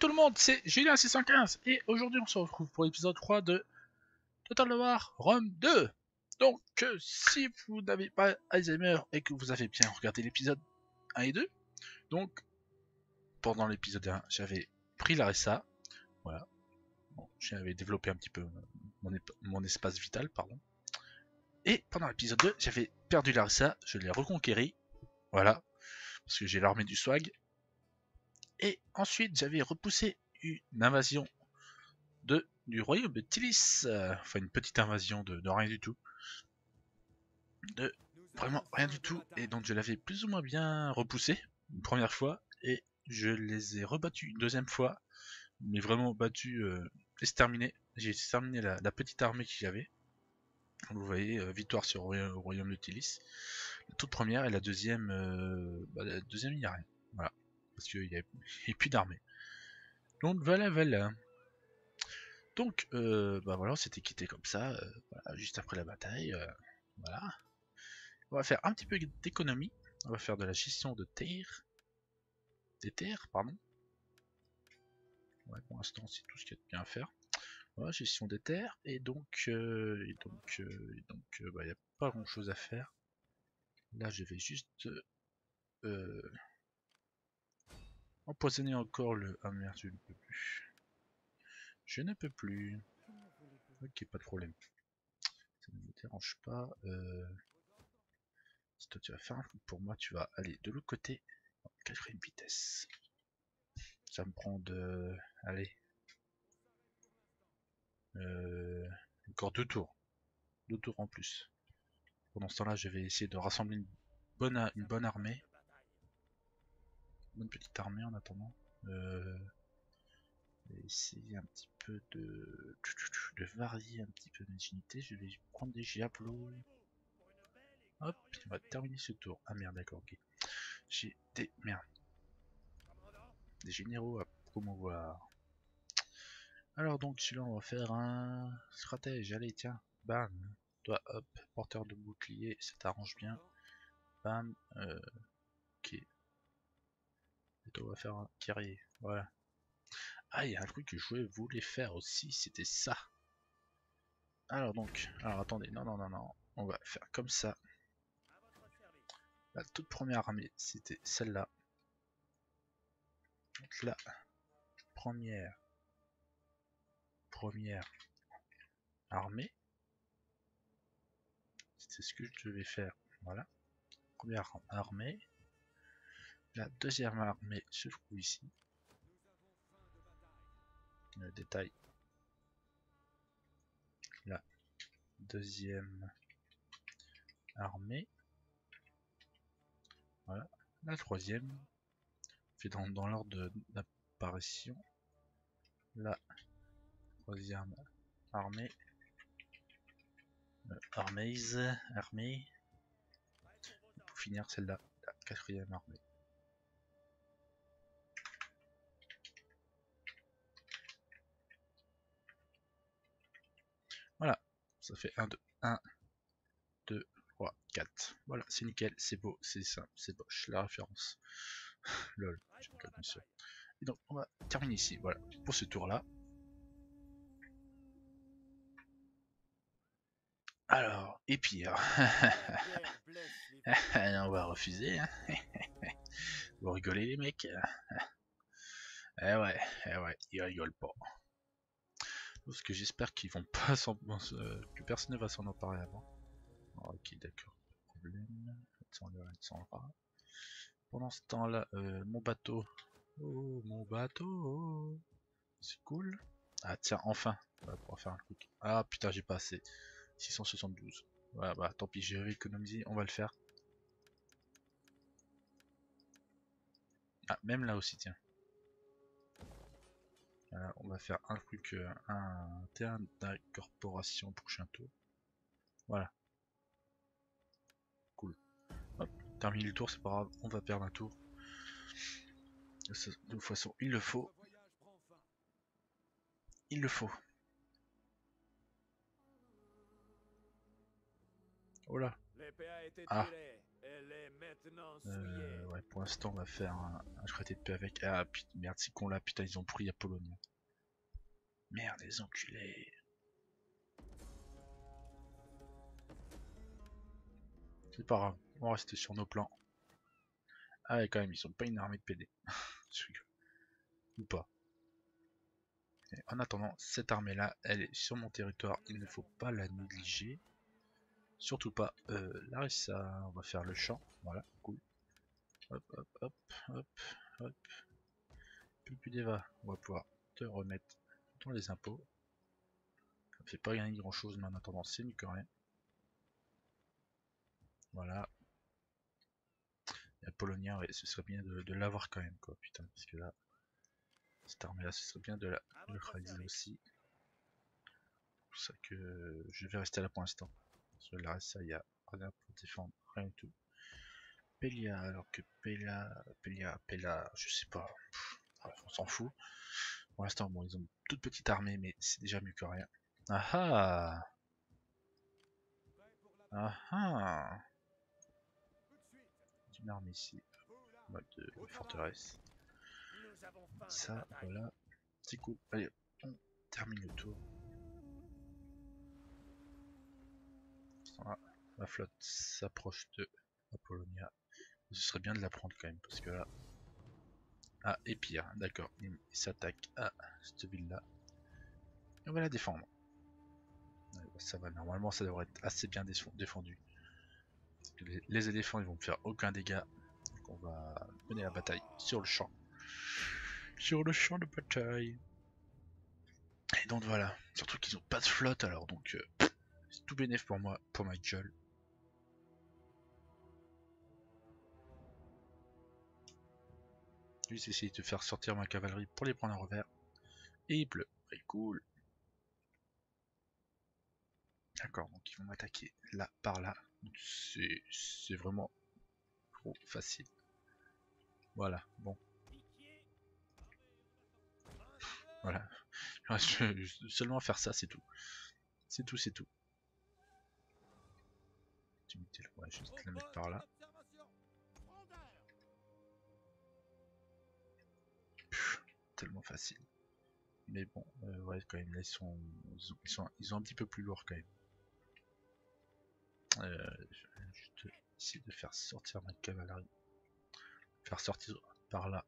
tout le monde, c'est Julien615 et aujourd'hui on se retrouve pour l'épisode 3 de Total War Rome 2. Donc si vous n'avez pas Alzheimer et que vous avez bien regardé l'épisode 1 et 2, donc pendant l'épisode 1 j'avais pris l'ARSA, voilà, bon, j'avais développé un petit peu mon espace vital, pardon. Et pendant l'épisode 2 j'avais perdu l'ARSA, je l'ai reconquéri, voilà, parce que j'ai l'armée du swag. Et ensuite j'avais repoussé une invasion du royaume de Tilis, enfin une petite invasion de rien du tout, de vraiment rien du tout, et donc je l'avais plus ou moins bien repoussé une première fois, et je les ai rebattus une deuxième fois, mais vraiment battus, exterminés. J'ai exterminé la petite armée qu'il y avait. Vous voyez, victoire sur le royaume de Tilis, la toute première, et la deuxième, il n'y a rien, voilà, parce qu'il n'y a plus d'armée. Donc voilà. Donc, voilà, on s'était quitté comme ça, voilà, juste après la bataille, voilà. On va faire un petit peu d'économie, on va faire de la gestion de terre, des terres, pardon. Ouais, pour l'instant, c'est tout ce qu'il y a de bien à faire. Voilà, gestion des terres, et donc, il n'y a pas grand chose à faire. Là, je vais juste empoisonner encore le... Ah merde, je ne peux plus. Je ne peux plus. Ok, pas de problème. Ça ne me dérange pas. Si toi tu vas faire un truc pour moi, tu vas aller de l'autre côté en 4ème vitesse. Ça me prend de... Allez. Encore 2 tours. 2 tours en plus. Pendant ce temps-là, je vais essayer de rassembler une bonne armée. Une bonne petite armée en attendant. Je vais essayer un petit peu de varier un petit peu mes unités. Je vais prendre des javelots. Hop, on va terminer ce tour. Ah merde, d'accord, ok. J'ai des... Merde. Des généraux à promouvoir. Alors donc celui-là on va faire un stratège, allez tiens, bam, toi hop, porteur de bouclier, ça t'arrange bien, bam, ok, et toi on va faire un guerrier, voilà. Ah, il y a un truc que je voulais faire aussi, c'était ça. Alors donc, alors attendez, non, on va faire comme ça. La toute première armée, c'était celle-là. Donc là, première armée, c'est ce que je devais faire, voilà. Première armée, la deuxième armée se trouve ici. Le détail, la deuxième armée, voilà, la troisième, fait dans l'ordre d'apparition, la troisième armée, armée, pour finir celle-là, la quatrième armée. Voilà, ça fait 1, 2, 3, 4. Voilà, c'est nickel, c'est beau, c'est simple, c'est Bosch, la référence. Lol, j'ai pas bien sûr. Et donc, on va terminer ici, voilà, pour ce tour-là. Alors, et pire. On va refuser, hein. Vous rigolez les mecs. Eh ouais, ils rigolent pas. Parce que j'espère qu'ils vont pas que personne ne va s'en emparer avant. Ok, d'accord, pas de problème. Pendant ce temps-là, mon bateau. Oh, mon bateau. C'est cool. Ah tiens, enfin, on va pouvoir faire un truc. Ah putain, j'ai pas assez. 672. Voilà, bah tant pis, j'ai économisé, on va le faire. Ah, même là aussi, tiens. Voilà, on va faire un truc, un terrain d'incorporation prochain tour. Voilà. Cool. Hop, terminer le tour, c'est pas grave, on va perdre un tour. De toute façon, il le faut. Il le faut. Oh là. Ah. Ouais, pour l'instant, on va faire un traité de paix avec. Ah, putain, merde, ces cons là, putain, ils ont pris Apollonia. Merde, les enculés. C'est pas grave, on va rester sur nos plans. Ah, ouais, quand même, ils ont pas une armée de PD. Je rigole. Ou pas. Et en attendant, cette armée là, elle est sur mon territoire, il ne faut pas la négliger. Surtout pas. Larissa, on va faire le champ. Voilà, cool. Hop, hop, hop, hop, hop. Pulpudeva, on va pouvoir te remettre dans les impôts. Ça me fait pas gagner grand chose, mais en attendant, c'est mieux que rien. Voilà. Et Polonia, ouais, ce serait bien de l'avoir quand même, quoi, putain, parce que là, cette armée là, ce serait bien de la neutraliser aussi. C'est pour ça que je vais rester là pour l'instant. Sur le reste, il y a rien pour défendre, rien du tout. Pelia, alors que Pella, je sais pas, on s'en fout. Pour l'instant, bon, ils ont une toute petite armée, mais c'est déjà mieux que rien. Ah ah! Ah ah! Une armée ici, en mode forteresse. Ça, voilà, c'est cool. Allez, on termine le tour. La flotte s'approche de Apollonia. Ce serait bien de la prendre quand même, parce que là... Ah, et pire, d'accord, il s'attaque à cette ville-là. Et on va la défendre. Ça va, normalement ça devrait être assez bien défendu. Les éléphants ils vont me faire aucun dégât. Donc on va mener la bataille sur le champ. Sur le champ de bataille. Et donc voilà, surtout qu'ils ont pas de flotte alors donc c'est tout bénéf pour moi, pour ma gueule. Je vais essayer de faire sortir ma cavalerie pour les prendre en revers. Et il pleut, très cool. D'accord, donc ils vont m'attaquer là, par là. C'est vraiment trop facile. Voilà, bon. Voilà. Seulement faire ça, c'est tout. C'est tout, c'est tout. Ouais, juste la mettre par là. Pff, tellement facile. Mais bon, ouais, quand même, là, ils sont un petit peu plus lourds quand même. Je vais juste essayer de faire sortir ma cavalerie. Faire sortir par là.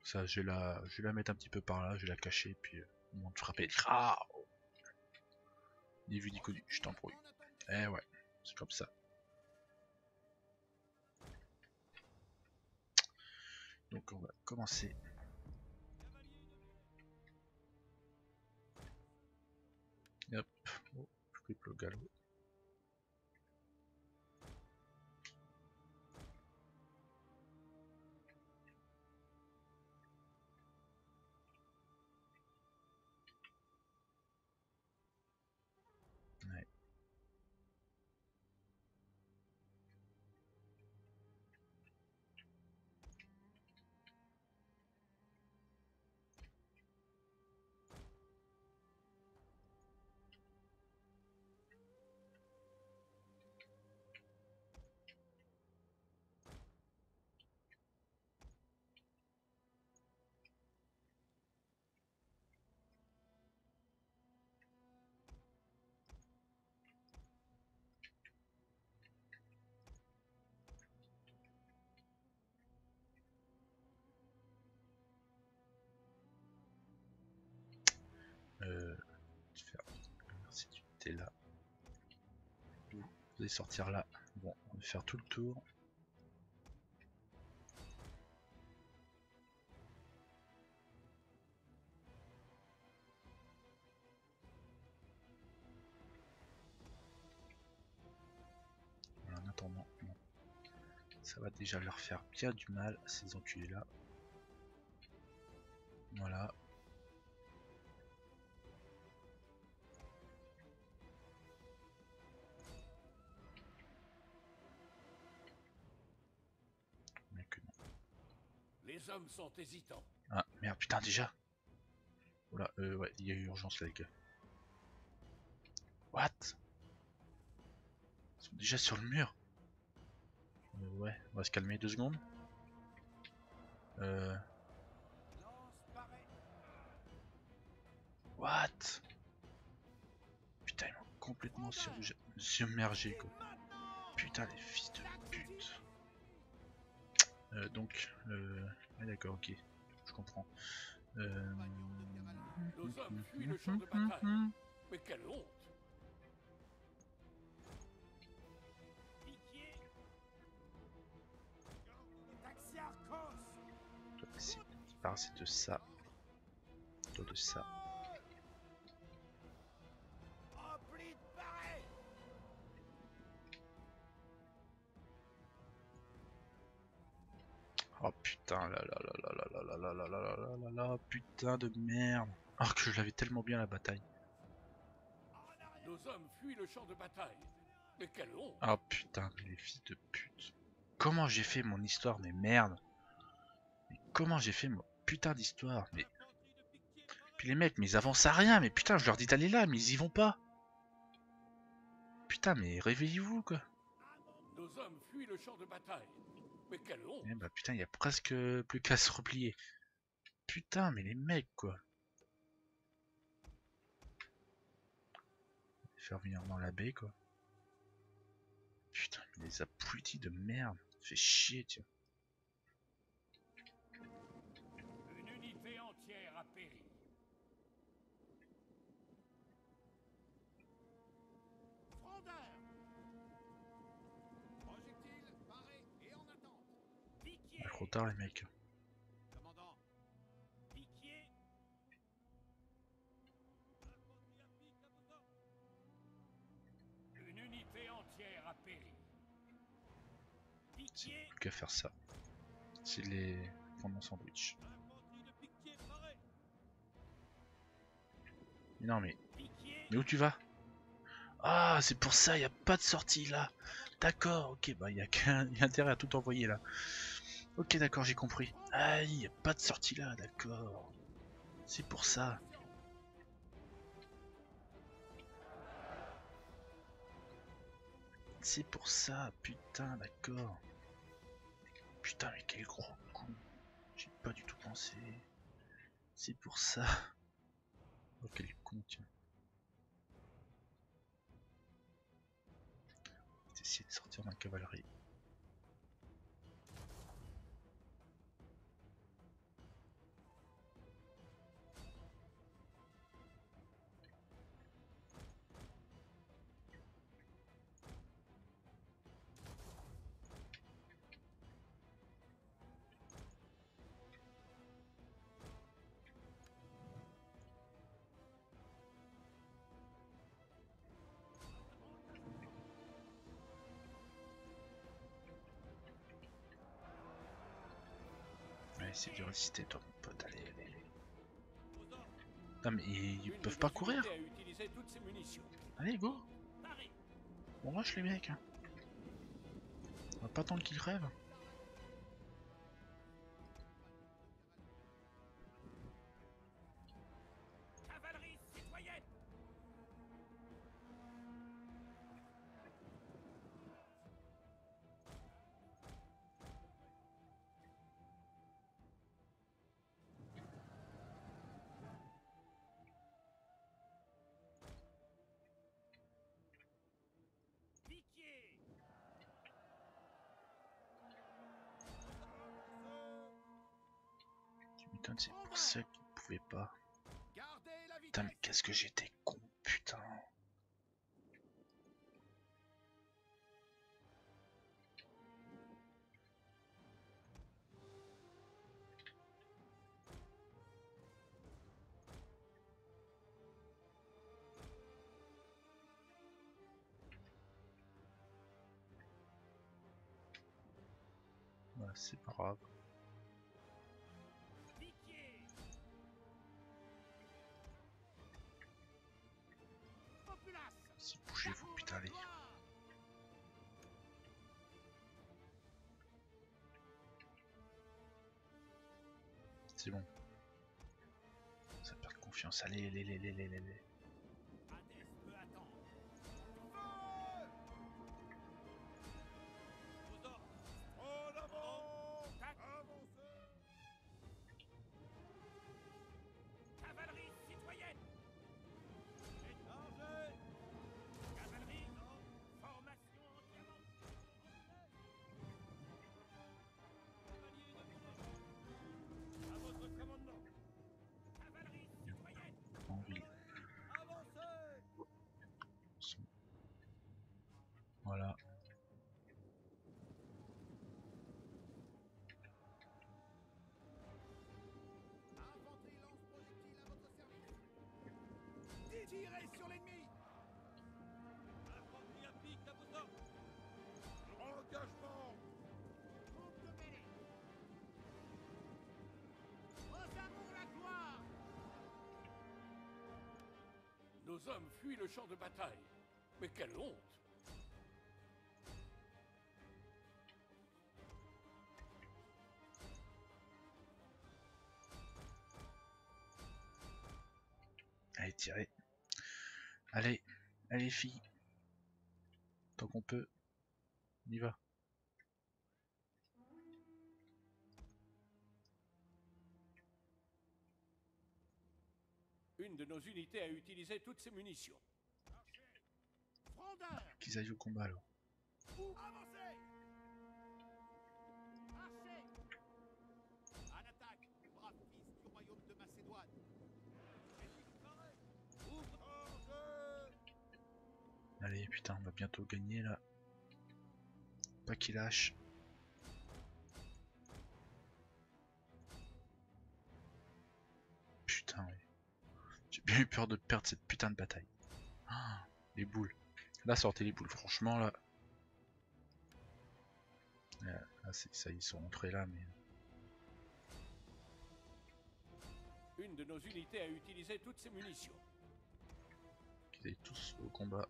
Ça, je vais la mettre un petit peu par là, je vais la cacher, puis au moment de frapper. Ah, ni vu ni connu, je t'embrouille. Eh ouais, c'est comme ça. Donc on va commencer. Hop, oh, je coupe le galop. Ouais. Merci, tu étais là. Vous allez sortir là. Bon, on va faire tout le tour. Voilà, en attendant, bon. Ça va déjà leur faire bien du mal, ces enculés là. Voilà. Mais que non. Les hommes sont hésitants. Ah merde, putain, déjà. Voilà, ouais, il y a eu urgence là, les gars. What? Ils sont déjà sur le mur. Ouais, on va se calmer 2 secondes. What? Putain, ils m'ont complètement submergé quoi. Putain, les fils de pute. Donc, ouais, d'accord, ok, je comprends. Nos hommes fuient le champ de bataille. Mais quelle honte! C'est de ça. Toi de ça. Oh putain, là là là là là là là là là là là là là, putain de merde. Alors que je l'avais tellement bien la bataille. Nos hommes fuient le champ de bataille. Mais quelle honte! Oh putain, les fils de pute. Comment j'ai fait mon histoire, mais merde. Mais comment j'ai fait mon putain d'histoire, mais... Puis les mecs, mais ils avancent à rien, mais putain, je leur dis d'aller là, mais ils y vont pas. Putain, mais réveillez-vous, quoi. Nos hommes fuient le champ de bataille. Mais quelle honte! Eh bah putain, il y a presque plus qu'à se replier. Putain, mais les mecs, quoi. Faire venir dans la baie, quoi. Putain, mais les abrutis de merde. Fait chier, tiens. Une unité entière a péri. Frondeur! Projectile paré et en attente. Piquier! Trop tard, les mecs. Commandant. Piquier! Une unité entière a péri. Piquier! Plus qu'à faire ça. C'est les prendre mon sandwich. Mais non, mais... Mais où tu vas? Ah, c'est pour ça, il n'y a pas de sortie là. D'accord, ok, bah il y a intérêt à tout envoyer là. Ok, d'accord, j'ai compris. Ah, il n'y a pas de sortie là, d'accord. C'est pour ça. C'est pour ça, putain, d'accord. Putain, mais quel gros con. J'ai pas du tout pensé. C'est pour ça. Oh, quel con, tiens. Essayer de sortir ma cavalerie. Ouais, c'est de résister, toi, mon pote. Allez, allez, allez. Non, mais ils peuvent pas courir. Allez, go. On rush les mecs. Hein. On va pas attendre qu'ils crèvent. Cavalerie citoyenne! Piquier! Tu m'étonnes, c'est pour ça qu'ils pouvaient pas. Gardez la vitesse! Putain, mais qu'est-ce que j'étais con, putain. Ouais, c'est pas grave. Piquier! Populace! Si bougez-vous, putain, allez. C'est bon. Ça perd confiance. Allez, allez. Hadès peut attendre. Aux ordres! Nos hommes fuient le champ de bataille. Mais quelle honte! Allez, tirez. Allez, allez filles. Tant qu'on peut, on y va. Une de nos unités a utilisé toutes ses munitions. Qu'ils aillent au combat alors. Avancez! Marchez! À l'attaque, braves fils du royaume de Macédoine! Allez, putain, on va bientôt gagner là. Pas qu'il lâche. Putain, ouais. J'ai bien eu peur de perdre cette putain de bataille. Ah, les boules. Là, sortez les boules, franchement là. Là, ça, ils sont rentrés là, mais. Une de nos unités a utilisé toutes ses munitions. Qu'ils aillent tous au combat.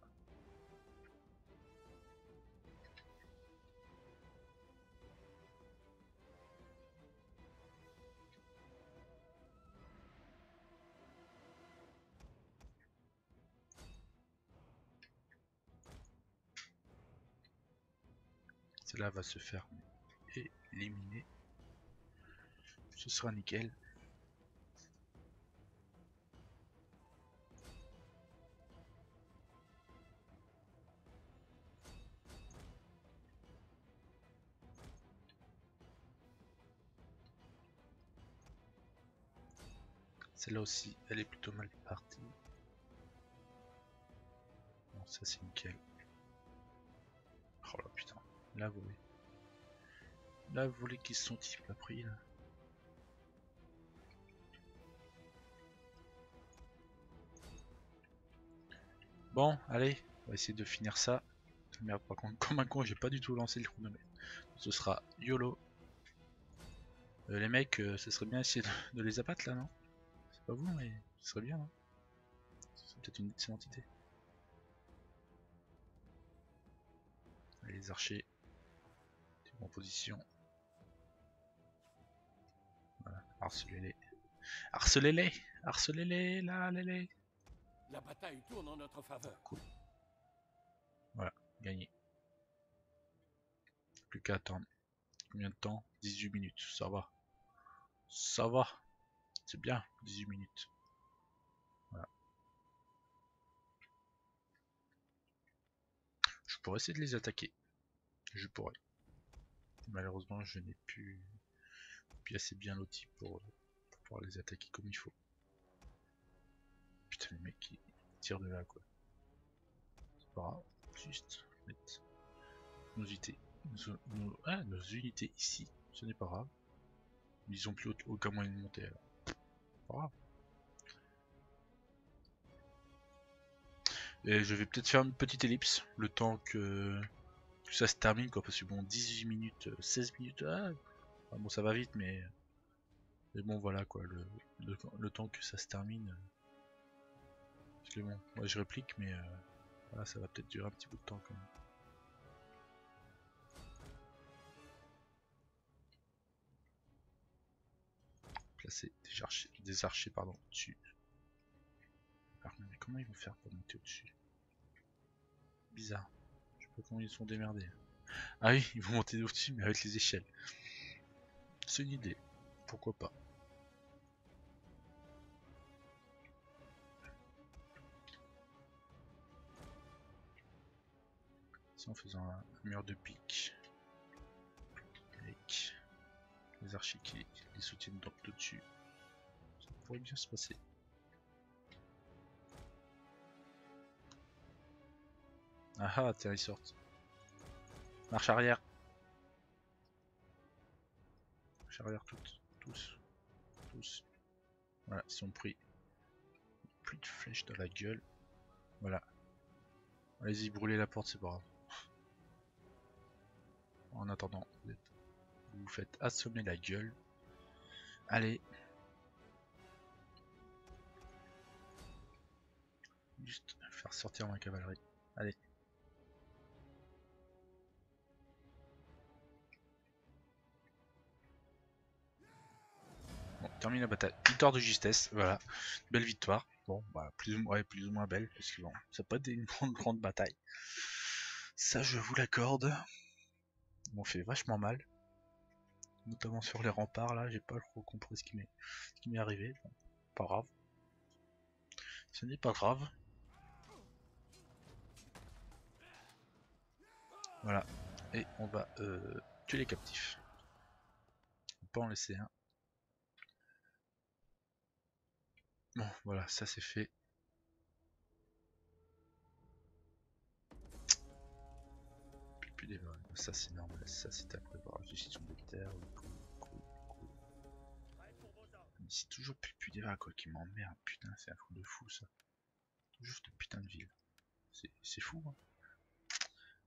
Celle-là va se faire éliminer. Ce sera nickel. Celle-là aussi, elle est plutôt mal partie. Bon, ça c'est nickel. Oh là putain, là vous voulez. Là vous voulez qu'ils se sont pas pris là. Bon, allez, on va essayer de finir ça. Merde, par contre, comme un con, j'ai pas du tout lancé le chronomètre. Ce sera YOLO. Les mecs, ce serait bien essayer de les abattre là, non? C'est pas vous, mais ce serait bien, non? C'est peut-être une excellente idée. Allez, les archers. En position. Voilà, harcelez-les. Harcelez-les! Harcelez-les! Là, les. La bataille tourne en notre faveur. Cool. Voilà, gagné. Plus qu'à attendre. Combien de temps? 18 minutes, ça va. Ça va. C'est bien, 18 minutes. Voilà. Je pourrais essayer de les attaquer. Je pourrais. Malheureusement, je n'ai plus assez bien loti pour pouvoir les attaquer comme il faut. Putain, les mecs qui tirent de là, quoi. C'est pas grave. Juste mettre nos unités. Nos unités ici. Ce n'est pas grave. Ils ont plus aucun moyen de monter alors. Pas grave. Et je vais peut-être faire une petite ellipse. Le temps que ça se termine, quoi. Parce que bon, 18 minutes, 16 minutes. Ah, enfin, bon, ça va vite, mais bon, voilà, quoi. Le temps que ça se termine. Parce que bon, moi je réplique, mais voilà, ça va peut-être durer un petit bout de temps quand même. Placer des archers pardon, dessus. Mais comment ils vont faire pour monter au-dessus? Bizarre. Je sais pas comment ils sont démerdés. Ah oui, ils vont monter au-dessus, mais avec les échelles. C'est une idée. Pourquoi pas? En faisant un mur de pique avec les archers qui les soutiennent donc au-dessus, ça pourrait bien se passer. Ah ah, tiens, ils sortent. Marche arrière. Marche arrière tous. Voilà, ils sont pris. Plus de flèches dans la gueule. Voilà. Allez-y, brûlez la porte, c'est pas grave. En attendant, vous vous faites assommer la gueule. Allez. juste faire sortir ma cavalerie. Allez. Bon, termine la bataille. Victoire de justesse, voilà. Belle victoire. Bon, bah, plus ou moins belle, parce que bon, ça n'a pas été une grande bataille. Ça, je vous l'accorde. Ils m'ont fait vachement mal. Notamment sur les remparts, là, j'ai pas trop compris ce qui m'est arrivé. Bon, pas grave. Ce n'est pas grave. Voilà. Et on va tuer les captifs. On peut en laisser un. Bon, voilà, ça c'est fait. Plus des balles. Ça c'est normal, ça c'est à prévoir. Gestion des terres. C'est toujours plus des balles quoi qui m'emmerde. Putain, c'est un truc de fou ça. Toujours cette putain de ville. C'est fou.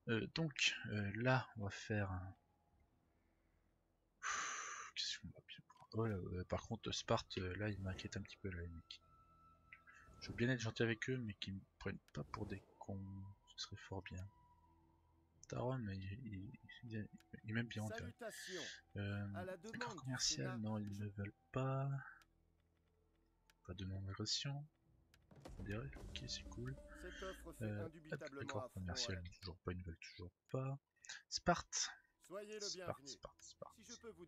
Hein. Donc là, on va faire un. Qu'est-ce qu'on va bien prendre. Oh là, par contre, Sparte, là, il m'inquiète un petit peu là, les mecs. Je veux bien être gentil avec eux, mais qu'ils me prennent pas pour des cons. Ce serait fort bien. Taron, il m'aime bien en fait. Accord commercial, non, ils ne veulent pas. Pas de non-agression. Ok, c'est cool. Accord commercial, toujours pas, ils ne veulent toujours pas. Sparte. Sparte.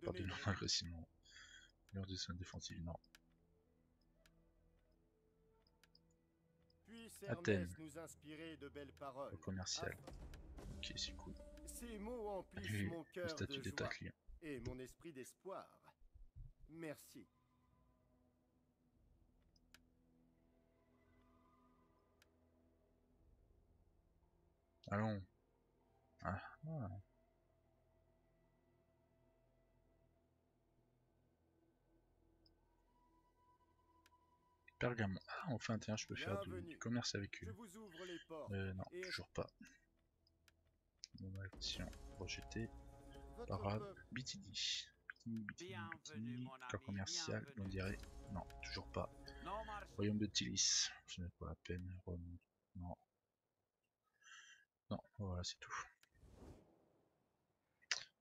Pas de non-agression, non. Lors des soins défensifs, non. Athènes. Accord commercial. Ok, c'est cool. Ces mots emplissent mon Le cœur statut de d'état joie client. et mon esprit d'espoir. Merci. Allons. Ah. Pergamon. Ah, enfin, tiens, je peux faire du commerce avec eux. Non, toujours pas. Bon, action rejetée. Arabe. BTD. Accord commercial, on dirait. Non, toujours pas. Royaume de Tilis. Ce n'est pas la peine. Rome. Non. Non, voilà, c'est tout.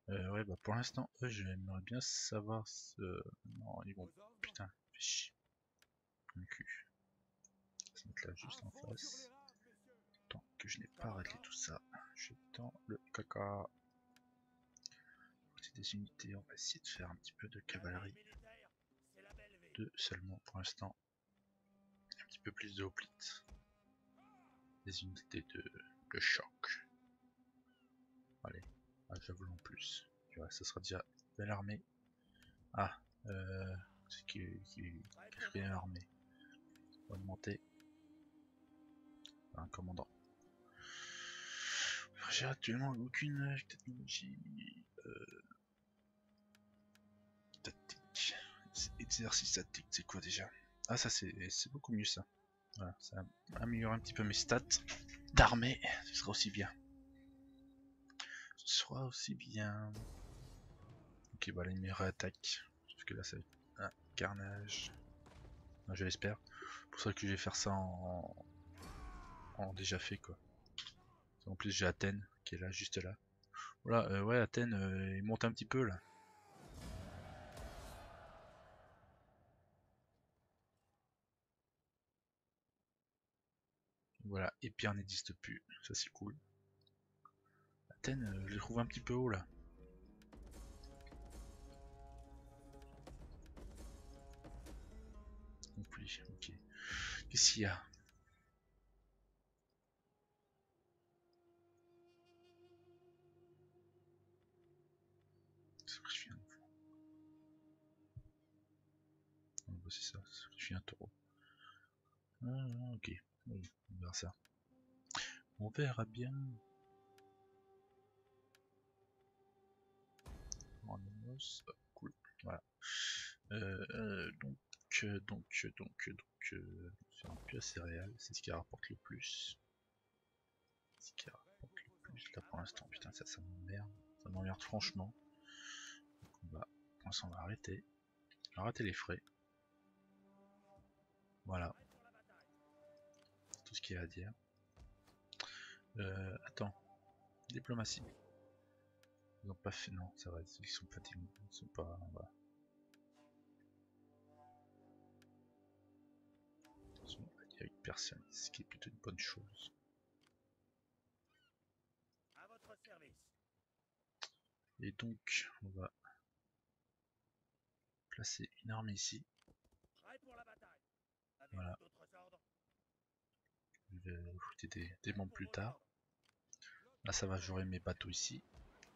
Ouais, bah pour l'instant, eux, j'aimerais bien savoir ce. Non, ils vont. Putain, fais chier. Le cul. On va se mettre là juste en face. Tant que je n'ai pas réglé tout ça, je tends le caca. Côté des unités, on va essayer de faire un petit peu de cavalerie. Deux seulement pour l'instant. Un petit peu plus de hoplites. Des unités de choc. Allez, javelot en plus. Tu vois, ça sera déjà belle armée. Ah, c'est qui est bien armé. On va augmenter. Un commandant. J'ai actuellement aucune technologie tactique. Exercice tactique, c'est quoi déjà? Ah, ça c'est beaucoup mieux ça. Voilà, ça améliore un petit peu mes stats d'armée. Ce sera aussi bien. Ce sera aussi bien. Ok, bah là il me réattaque. Sauf que là ça va être un carnage. Enfin, je l'espère. C'est pour ça que je vais faire ça en déjà fait quoi. En plus j'ai Athènes qui est là, juste là. Voilà, ouais, Athènes, il monte un petit peu là. Voilà, et Pierre n'existe plus, ça c'est cool. Athènes, je les trouve un petit peu haut là. Conflit, ok. Qu'est-ce qu'il y a? Sacrifier un enfant. Ah, bah, c'est ça, sacrifier un taureau. Ah, ok, oui, on verra ça. On verra bien. Cool, voilà. Donc, faire un peu à céréales, c'est ce qui rapporte le plus. Ce qui rapporte le plus là pour l'instant, putain, ça m'emmerde franchement. Donc on va, pour l'instant, on va arrêter les frais. Voilà. Tout ce qu'il y a à dire. Attends, diplomatie. Ils n'ont pas fait, non, ça va, ils sont pas, ils sont pas, voilà. Il y a une personne, ce qui est plutôt une bonne chose. À votre service. Et donc, on va placer une armée ici. Prêt pour la bataille. Voilà. D'autres ordres? Je vais ajouter des membres plus tard. Là, ça va, j'aurai mes bateaux ici.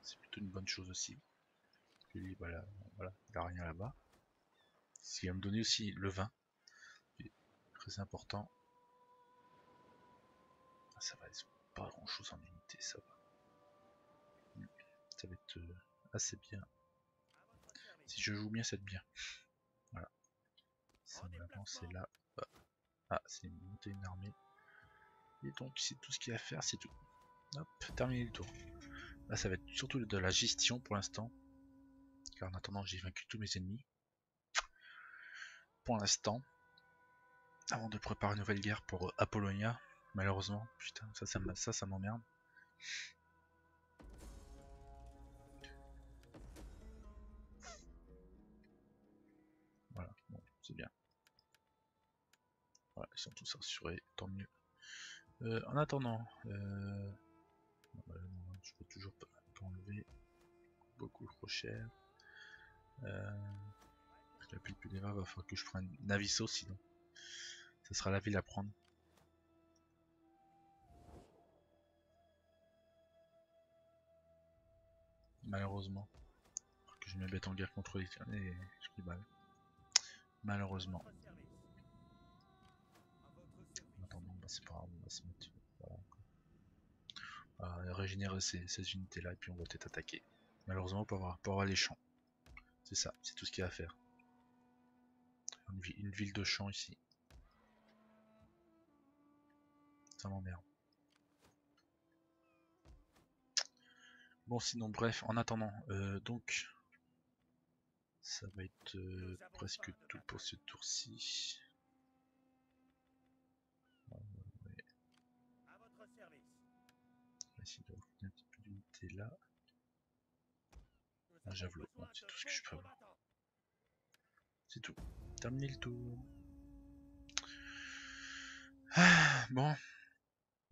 C'est plutôt une bonne chose aussi. Lui, voilà, il n'a rien là-bas. Ce qui va me donner aussi le vin. Très important. Ça va, ils ont pas grand chose en unité, ça va. Ça va être assez bien. Si je joue bien, ça va être bien. Voilà. Ça maintenant c'est là. Ah, c'est monter une armée. Et donc c'est tout ce qu'il y a à faire, c'est tout. Hop, terminer le tour. Là ça va être surtout de la gestion pour l'instant. Car en attendant j'ai vaincu tous mes ennemis. Pour l'instant. Avant de préparer une nouvelle guerre pour Apollonia. Malheureusement, putain, ça m'emmerde. Voilà, bon, c'est bien. Voilà, ils sont tous assurés, tant mieux. En attendant, je peux toujours pas enlever. Beaucoup trop cher. La pile plus d'Eva, va falloir que je prenne Naviso sinon. Ce sera la ville à prendre. Malheureusement. Que je me mette en guerre contre les tiens et je pris balle. Malheureusement. En attendant, bah c'est pas grave, on va se mettre. Voilà. On va régénérer ces unités là et puis on va peut-être attaquer. Malheureusement pour avoir les champs. C'est ça, c'est tout ce qu'il y a à faire. Une ville de champs ici. Ça m'emmerde. Bon sinon bref, en attendant, donc ça va être presque tout pour ce tour-ci. Ouais. À votre service. On va essayer d'avoir un petit peu d'unité là. Un javelot, bon, c'est tout ce que je peux avoir. C'est tout. Terminer le tour. Ah, bon.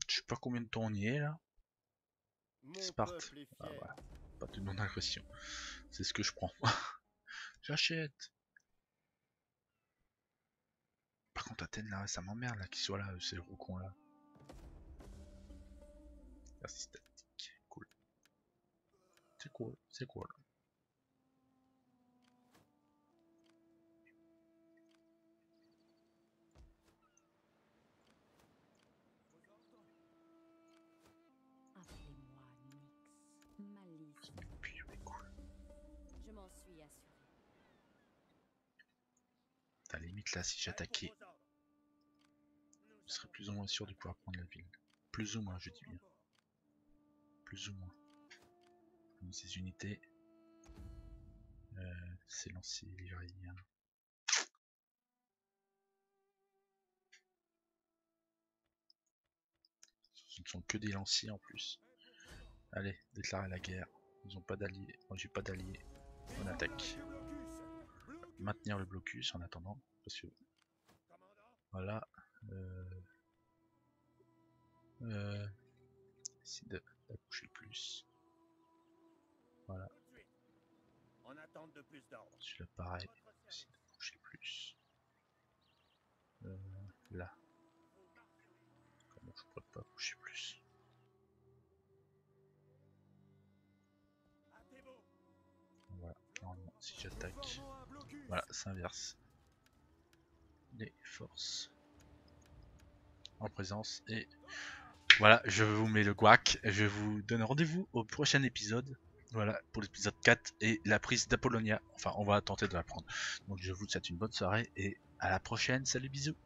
Je sais pas combien de temps on y est là. Sparte. Ah, voilà. Pas de non-agression. C'est ce que je prends. J'achète. Par contre Athènes là, ça m'emmerde là qu'il soit là, c'est le roucon là. Merci statique. Cool. C'est cool, c'est cool. Appelez-moi Nyx, Malice. Puis, cool. Je m'en suis assuré. À la limite là, si j'attaquais, je serais plus ou moins sûr de pouvoir prendre la ville. Plus ou moins, je dis bien. Plus ou moins. Ces unités. C'est lancé l'Irien. Ce ne sont que des lanciers en plus. Allez, déclarer la guerre. Ils n'ont pas d'alliés. Moi j'ai pas d'alliés. On attaque. Maintenir le blocus en attendant. Parce que. Voilà. Essayer d'approcher le plus. Voilà. En attente de plus d'ordre. Celui-là pareil. Essayer d'approcher le plus. Là. Comment je pourrais pas approcher plus. Voilà. Normalement, si j'attaque. Voilà, ça inverse. Les forces en présence et voilà, je vous mets le guac, je vous donne rendez-vous au prochain épisode, voilà, pour l'épisode 4 et la prise d'Apollonia, enfin on va tenter de la prendre, donc je vous souhaite une bonne soirée et à la prochaine, salut bisous.